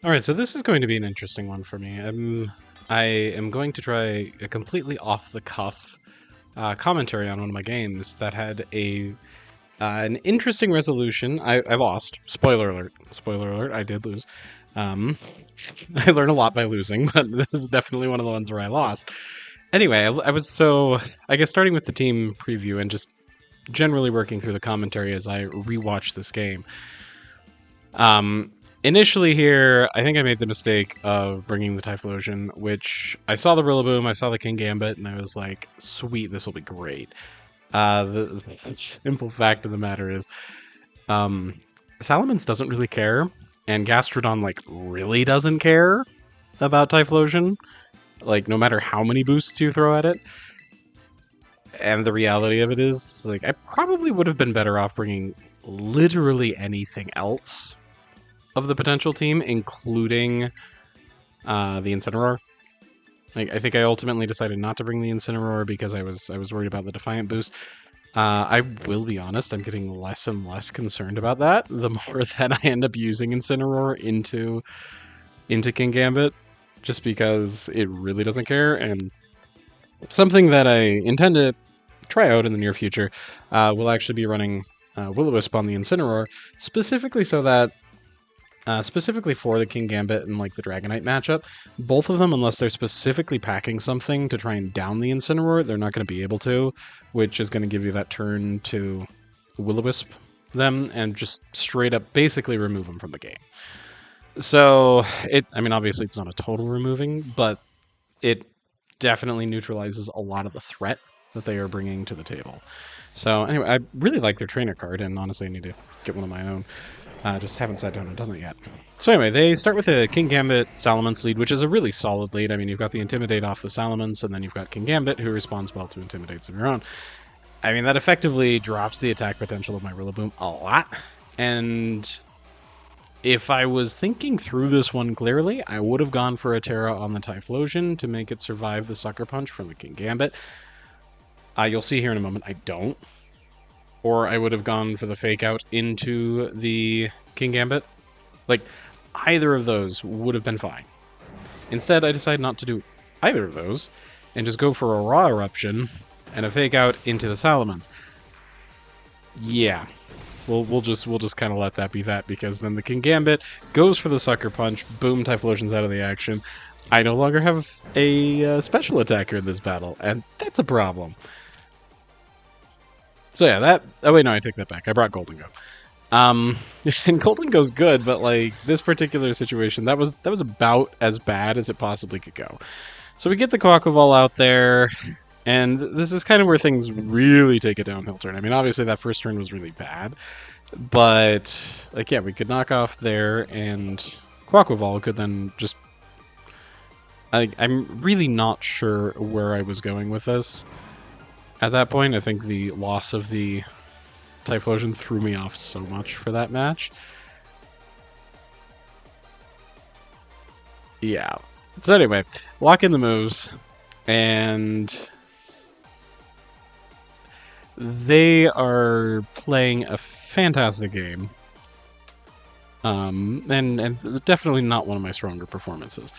Alright, so this is going to be an interesting one for me. I am going to try a completely off-the-cuff commentary on one of my games that had an interesting resolution. I lost. Spoiler alert. Spoiler alert, I did lose. Um, I learned a lot by losing, but this is definitely one of the ones where I lost. Anyway, I guess starting with the team preview and just generally working through the commentary as I rewatch this game. Um, Initially here, I think I made the mistake of bringing the Typhlosion, which I saw the Rillaboom, I saw the King Gambit, and I was like, sweet, this will be great. The simple fact of the matter is, um, Salamence doesn't really care, and Gastrodon, like, really doesn't care about Typhlosion. Like, no matter how many boosts you throw at it. And the reality of it is, like, I probably would have been better off bringing literally anything else of the potential team, including the Incineroar. Like, I think I ultimately decided not to bring the Incineroar because I was worried about the Defiant boost. I will be honest, I'm getting less and less concerned about that the more that I end up using Incineroar into King Gambit, just because it really doesn't care, and something that I intend to try out in the near future will actually be running Will-O-Wisp on the Incineroar, specifically so that specifically for the King Gambit and like the Dragonite matchup, both of them, unless they're specifically packing something to try and down the Incineroar, they're not going to be able to, which is going to give you that turn to Will-O-Wisp them and just straight up basically remove them from the game. So, I mean, obviously it's not a total removing, but it definitely neutralizes a lot of the threat that they are bringing to the table. So anyway, I really like their trainer card, and honestly I need to get one of my own. Just haven't sat down and done it yet. So anyway, they start with a King Gambit Salamence lead, which is a really solid lead. I mean, you've got the Intimidate off the Salamence, and then you've got King Gambit, who responds well to Intimidates of your own. I mean, that effectively drops the attack potential of my Rillaboom a lot, and if I was thinking through this one clearly, I would have gone for a Terra on the Typhlosion to make it survive the Sucker Punch from the King Gambit. You'll see here in a moment, I don't. Or I would have gone for the Fake Out into the King Gambit. Like, either of those would have been fine. Instead, I decided not to do either of those, and just go for a Raw Eruption and a Fake Out into the Salamence. Yeah. We'll just kind of let that be that, because then the King Gambit goes for the Sucker Punch, boom, Typhlosion's out of the action. I no longer have a special attacker in this battle, and that's a problem. So yeah, that... Oh wait, no, I take that back. I brought Golden Go. And Golden Go's good, but like this particular situation, that was about as bad as it possibly could go. So we get the Quaquaval out there, and this is kind of where things really take a downhill turn. I mean, obviously that first turn was really bad, but like yeah, we could knock off there, and Quaquaval could then just... I'm really not sure where I was going with this. At that point, I think the loss of the Typhlosion threw me off so much for that match. Yeah. So anyway, lock in the moves, and they are playing a fantastic game. And definitely not one of my stronger performances.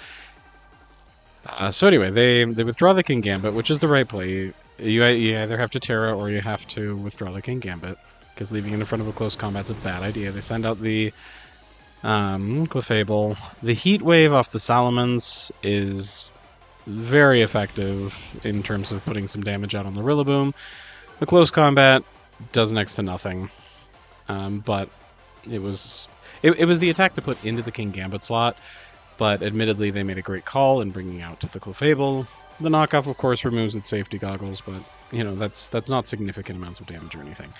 So anyway, they withdraw the King Gambit, which is the right play. You either have to Terra or you have to withdraw the King Gambit, because leaving it in front of a close combat's a bad idea. They send out the Clefable. The Heat Wave off the Salamence is very effective in terms of putting some damage out on the Rillaboom. The close combat does next to nothing, but it was the attack to put into the King Gambit slot. But admittedly, they made a great call in bringing out the Clefable. The knockoff, of course, removes its safety goggles, but you know that's not significant amounts of damage or anything.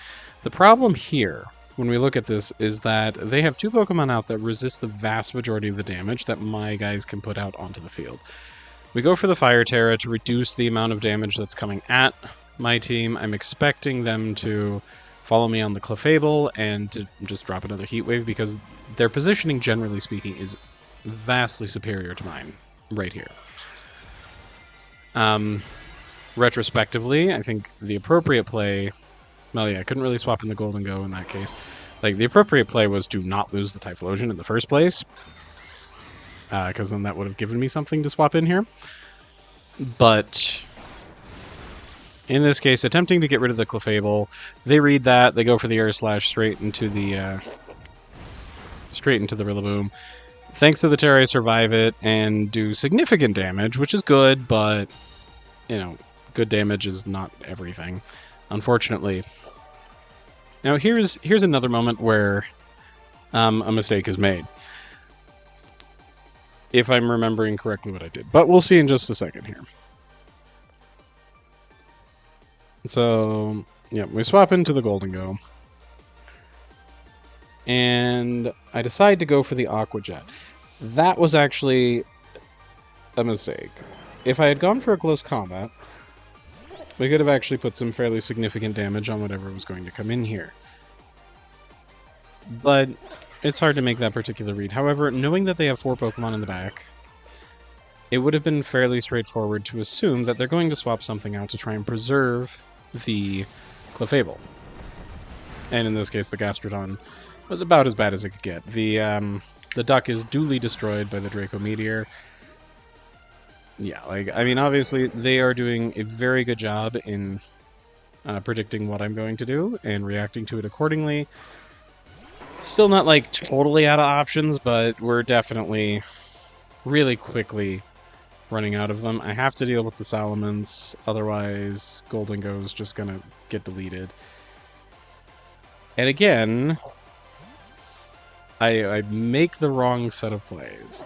The problem here, when we look at this, is that they have two Pokemon out that resist the vast majority of the damage that my guys can put out onto the field. We go for the Fire Terra to reduce the amount of damage that's coming at my team. I'm expecting them to follow me on the Clefable and to just drop another Heat Wave, because their positioning, generally speaking, is vastly superior to mine right here. Retrospectively, I think the appropriate play... Well, yeah, I couldn't really swap in the Golden Go in that case. Like, the appropriate play was to not lose the Typhlosion in the first place. because then that would have given me something to swap in here. But in this case, attempting to get rid of the Clefable, they read that, they go for the Air Slash straight into the Rillaboom. Thanks to the Terra, I survive it and do significant damage, which is good, but, you know, good damage is not everything, unfortunately. Now, here's another moment where a mistake is made, if I'm remembering correctly what I did. But we'll see in just a second here. So, yeah, we swap into the Golden Go. And I decide to go for the Aqua Jet. That was actually a mistake. If I had gone for a close combat, we could have actually put some fairly significant damage on whatever was going to come in here. But it's hard to make that particular read. However, knowing that they have 4 Pokemon in the back, it would have been fairly straightforward to assume that they're going to swap something out to try and preserve the Clefable. And in this case, the Gastrodon was about as bad as it could get. The duck is duly destroyed by the Draco Meteor. Yeah, like, I mean, obviously, they are doing a very good job in predicting what I'm going to do and reacting to it accordingly. Still not, like, totally out of options, but we're definitely really quickly running out of them. I have to deal with the Salamence, otherwise Golden Go's just gonna get deleted. And again, I make the wrong set of plays.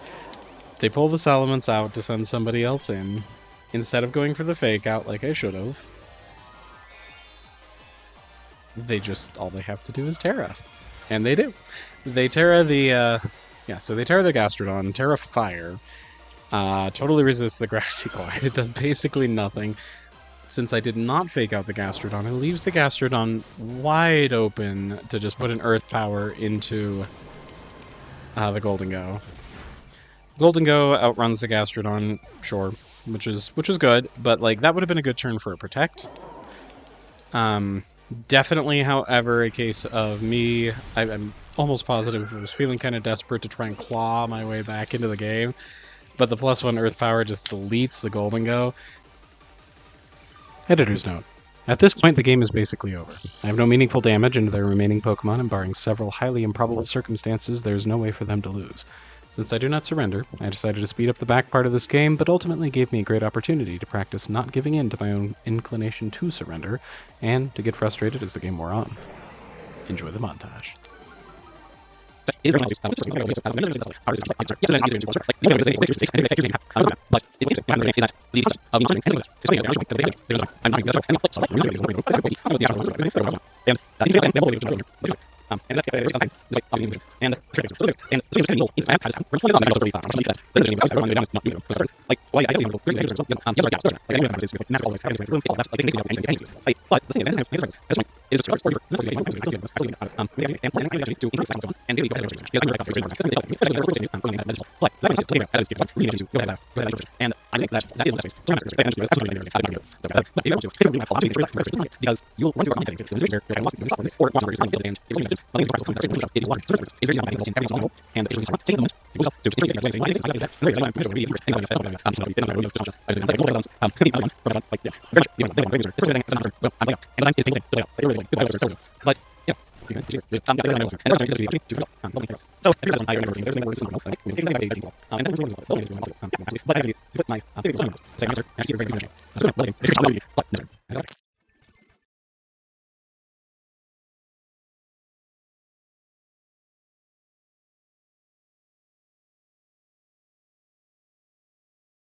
They pull the Salamence out to send somebody else in, instead of going for the fake out like I should have. All they have to do is Terra. And they do. They Terra the, so they Terra the Gastrodon, Terra Fire, totally resists the Grassy Glide. It does basically nothing. Since I did not fake out the Gastrodon, it leaves the Gastrodon wide open to just put an Earth Power into the Golden Go. Golden Go outruns the Gastrodon, sure, which is good, but like that would have been a good turn for a Protect. Definitely, however, a case of me, I'm almost positive I was feeling kind of desperate to try and claw my way back into the game, but the +1 Earth Power just deletes the Golden Go. Editor's note. At this point, the game is basically over. I have no meaningful damage into their remaining Pokemon, and barring several highly improbable circumstances, there is no way for them to lose. Since I do not surrender, I decided to speed up the back part of this game, but ultimately gave me a great opportunity to practice not giving in to my own inclination to surrender, and to get frustrated as the game wore on. Enjoy the montage.